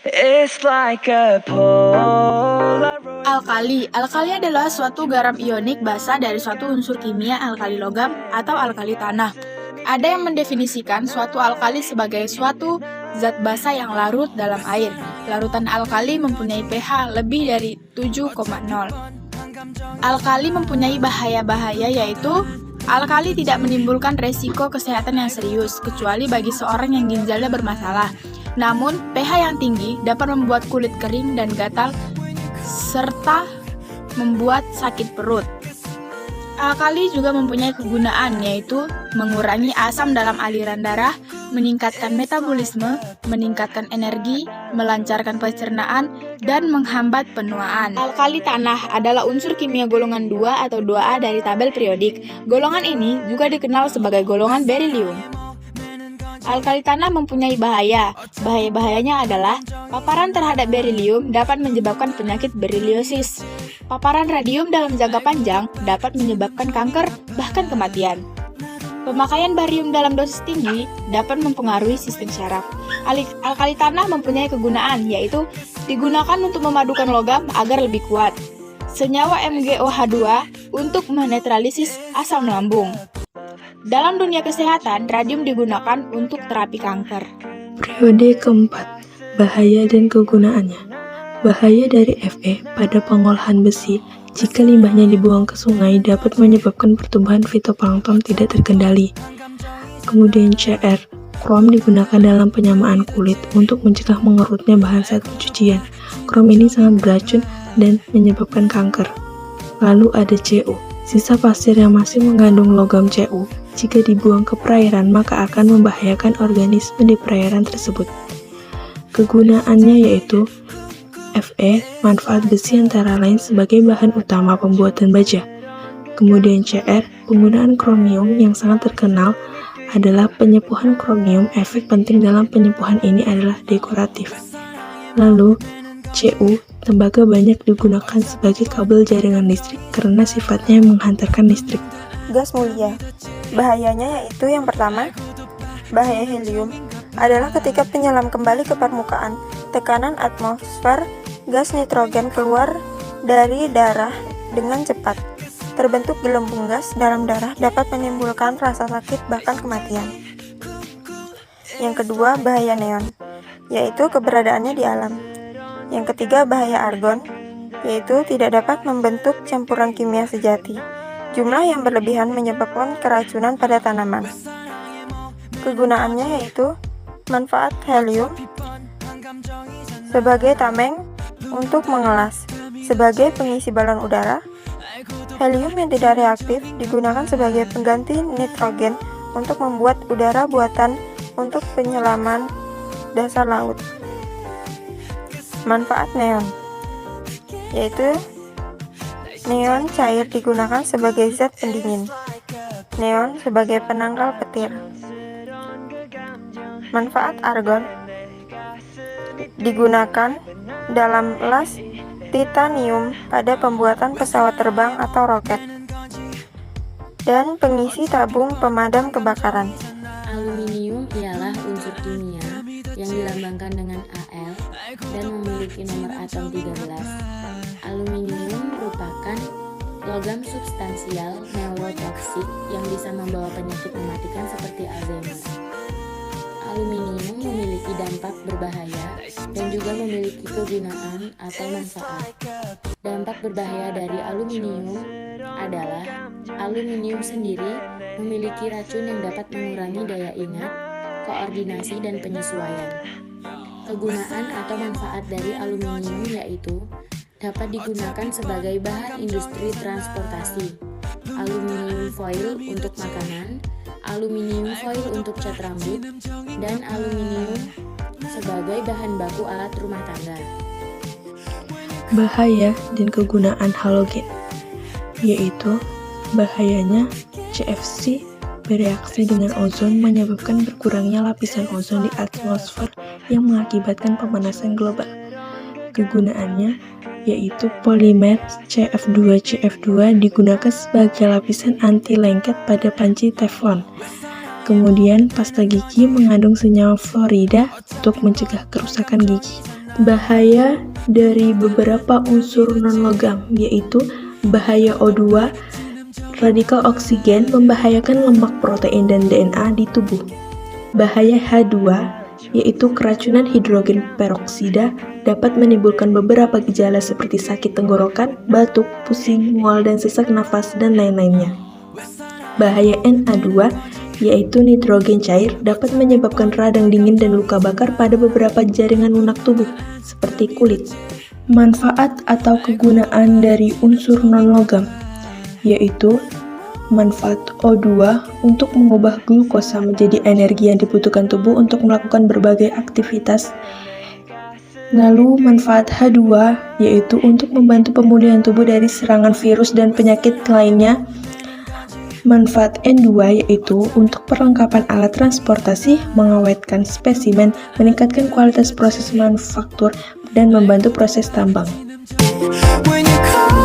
It's like a Polaroid. Alkali adalah suatu garam ionik basa dari suatu unsur kimia alkali logam atau alkali tanah. Ada yang mendefinisikan suatu alkali sebagai suatu zat basa yang larut dalam air. Larutan alkali mempunyai pH lebih dari 7,0. Alkali mempunyai bahaya-bahaya yaitu alkali tidak menimbulkan resiko kesehatan yang serius, kecuali bagi seorang yang ginjalnya bermasalah. Namun, pH yang tinggi dapat membuat kulit kering dan gatal, serta membuat sakit perut. Alkali juga mempunyai kegunaan, yaitu mengurangi asam dalam aliran darah, meningkatkan metabolisme, meningkatkan energi, melancarkan pencernaan, dan menghambat penuaan. Alkali tanah adalah unsur kimia golongan 2 atau 2A dari tabel periodik. Golongan ini juga dikenal sebagai golongan berilium. Alkali tanah mempunyai bahaya. Bahaya-bahayanya adalah paparan terhadap berilium dapat menyebabkan penyakit beriliosis. Paparan radium dalam jangka panjang dapat menyebabkan kanker, bahkan kematian. Pemakaian barium dalam dosis tinggi dapat mempengaruhi sistem syaraf. Alkali tanah mempunyai kegunaan, yaitu digunakan untuk memadukan logam agar lebih kuat. Senyawa MgOH2 untuk menetralisis asam lambung. Dalam dunia kesehatan, radium digunakan untuk terapi kanker. Periode keempat, bahaya dan kegunaannya. Bahaya dari Fe pada pengolahan besi jika limbahnya dibuang ke sungai dapat menyebabkan pertumbuhan fitoplankton tidak terkendali. Kemudian Cr, krom digunakan dalam penyamaan kulit untuk mencegah mengerutnya bahan saat pencucian. Krom ini sangat beracun dan menyebabkan kanker. Lalu ada Cu, sisa pasir yang masih mengandung logam Cu. Jika dibuang ke perairan, maka akan membahayakan organisme di perairan tersebut. Kegunaannya yaitu Fe, manfaat besi antara lain sebagai bahan utama pembuatan baja. Kemudian Cr, penggunaan kromium yang sangat terkenal adalah penyepuhan kromium. Efek penting dalam penyepuhan ini adalah dekoratif. Lalu Cu, tembaga banyak digunakan sebagai kabel jaringan listrik karena sifatnya menghantarkan listrik. Gas mulia. Bahayanya yaitu yang pertama, bahaya helium adalah ketika penyelam kembali ke permukaan, tekanan atmosfer, gas nitrogen keluar dari darah dengan cepat. Terbentuk gelembung gas dalam darah dapat menimbulkan rasa sakit bahkan kematian. Yang kedua, bahaya neon, yaitu keberadaannya di alam. Yang ketiga, bahaya argon, yaitu tidak dapat membentuk campuran kimia sejati. Jumlah yang berlebihan menyebabkan keracunan pada tanaman. Kegunaannya yaitu manfaat helium sebagai tameng untuk mengelas, sebagai pengisi balon udara. Helium yang tidak reaktif digunakan sebagai pengganti nitrogen untuk membuat udara buatan untuk penyelaman dasar laut. Manfaat neon yaitu neon cair digunakan sebagai zat pendingin. Neon sebagai penangkal petir. Manfaat argon digunakan dalam las titanium pada pembuatan pesawat terbang atau roket. Dan pengisi tabung pemadam kebakaran. Aluminium ialah unsur kimia yang dilambangkan dengan Al dan memiliki nomor atom 13. Aluminium merupakan logam substansial neurotoksik yang bisa membawa penyakit mematikan seperti Alzheimer. Aluminium memiliki dampak berbahaya dan juga memiliki kegunaan atau manfaat. Dampak berbahaya dari aluminium adalah aluminium sendiri memiliki racun yang dapat mengurangi daya ingat, koordinasi, dan penyesuaian. Kegunaan atau manfaat dari aluminium yaitu dapat digunakan sebagai bahan industri transportasi, aluminium foil untuk makanan, aluminium foil untuk cat rambut, dan aluminium sebagai bahan baku alat rumah tangga. Bahaya dan kegunaan halogen, yaitu bahayanya CFC bereaksi dengan ozon menyebabkan berkurangnya lapisan ozon di atmosfer yang mengakibatkan pemanasan global. Kegunaannya yaitu polimer CF2 digunakan sebagai lapisan anti lengket pada panci teflon. Kemudian, pasta gigi mengandung senyawa fluorida untuk mencegah kerusakan gigi. Bahaya dari beberapa unsur non-logam yaitu bahaya O2, radikal oksigen membahayakan lemak, protein, dan DNA di tubuh. Bahaya H2, yaitu keracunan hidrogen peroksida, dapat menimbulkan beberapa gejala seperti sakit tenggorokan, batuk, pusing, mual, dan sesak nafas, dan lain-lainnya. Bahaya Na2, yaitu nitrogen cair, dapat menyebabkan radang dingin dan luka bakar pada beberapa jaringan lunak tubuh, seperti kulit. Manfaat atau kegunaan dari unsur non-logam, yaitu manfaat O2 untuk mengubah glukosa menjadi energi yang dibutuhkan tubuh untuk melakukan berbagai aktivitas. Lalu manfaat H2 yaitu untuk membantu pemulihan tubuh dari serangan virus dan penyakit lainnya. Manfaat N2 yaitu untuk perlengkapan alat transportasi, mengawetkan spesimen, meningkatkan kualitas proses manufaktur, dan membantu proses tambang. When you call